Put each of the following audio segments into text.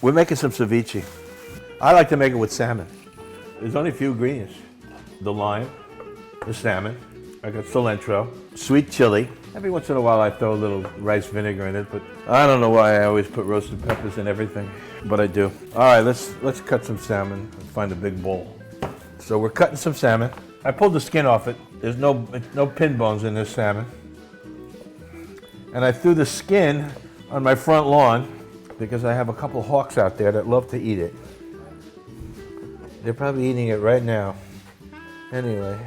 We're making some ceviche. I like to make it with salmon. There's only a few ingredients. The lime, the salmon, I got cilantro, sweet chili. Every once in a while I throw a little rice vinegar in it, but I don't know why I always put roasted peppers in everything, but I do. All right, let's cut some salmon and find a big bowl. So we're cutting some salmon. I pulled the skin off it. There's no pin bones in this salmon. And I threw the skin on my front lawn because I have a couple hawks out there that love to eat it. They're probably eating it right now. Anyway,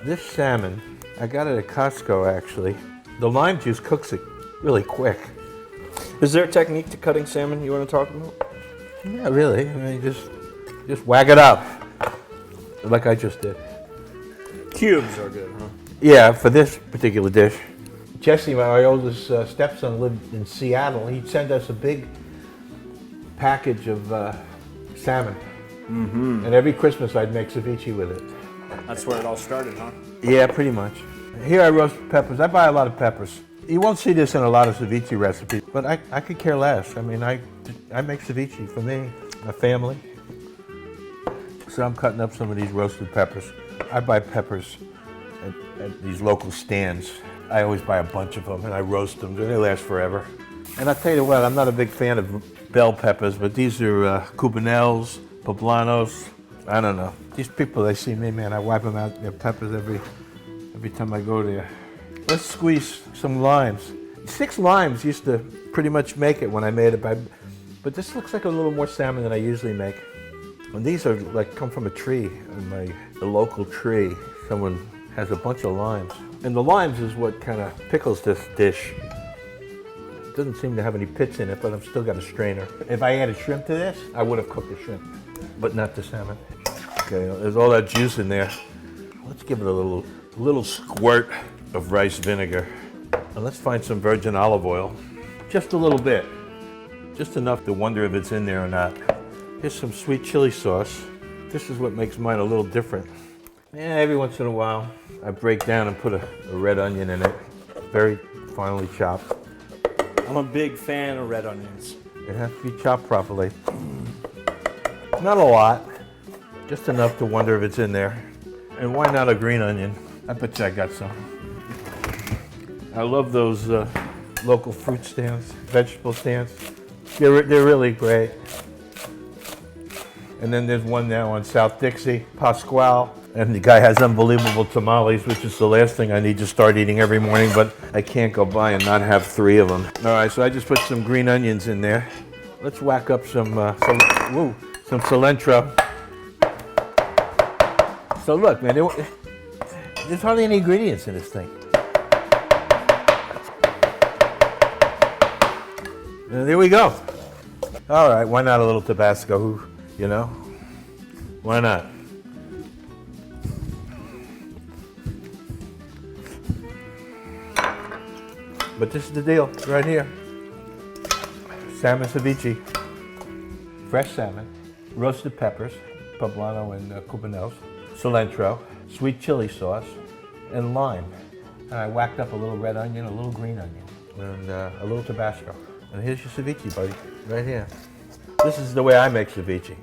this salmon, I got it at Costco actually. The lime juice cooks it really quick. Is there a technique to cutting salmon you want to talk about? Yeah, really. I mean, just whack it up, like I just did. Cubes are good, huh? Yeah, for this particular dish. Jesse, my oldest stepson, lived in Seattle. He'd send us a big package of salmon. Mm-hmm. And every Christmas I'd make ceviche with it. That's where it all started, huh? Yeah, pretty much. Here I roast peppers. I buy a lot of peppers. You won't see this in a lot of ceviche recipes, but I could care less. I mean, I make ceviche for me, my family. So I'm cutting up some of these roasted peppers. I buy peppers at these local stands. I always buy a bunch of them and I roast them. They last forever. And I'll tell you what, I'm not a big fan of bell peppers, but these are cubanelles, poblanos. I don't know. These people, they see me, man, I wipe them out, their peppers every time I go there. Let's squeeze some limes. 6 limes used to pretty much make it when I made it, but this looks like a little more salmon than I usually make. And these are like come from a tree, the local tree. Someone has a bunch of limes. And the limes is what kind of pickles this dish. It doesn't seem to have any pits in it, but I've still got a strainer. If I added shrimp to this, I would have cooked the shrimp, but not the salmon. Okay, there's all that juice in there. Let's give it a little squirt of rice vinegar. And let's find some virgin olive oil. Just a little bit. Just enough to wonder if it's in there or not. Here's some sweet chili sauce. This is what makes mine a little different. Yeah, every once in a while, I break down and put a red onion in it. Very finely chopped. I'm a big fan of red onions. It has to be chopped properly. Not a lot. Just enough to wonder if it's in there. And why not a green onion? I bet you I got some. I love those local fruit stands, vegetable stands. They're really great. And then there's one now on South Dixie, Pasquale. And the guy has unbelievable tamales, which is the last thing I need to start eating every morning, but I can't go by and not have 3 of them. All right, so I just put some green onions in there. Let's whack up some cilantro. So look, man, there's hardly any ingredients in this thing. And there we go. All right, why not a little Tabasco, you know? Why not? But this is the deal, right here. Salmon ceviche, fresh salmon, roasted peppers, poblano and cubanelles, cilantro, sweet chili sauce, and lime. And I whacked up a little red onion, a little green onion, and a little Tabasco. And here's your ceviche, buddy, right here. This is the way I make ceviche.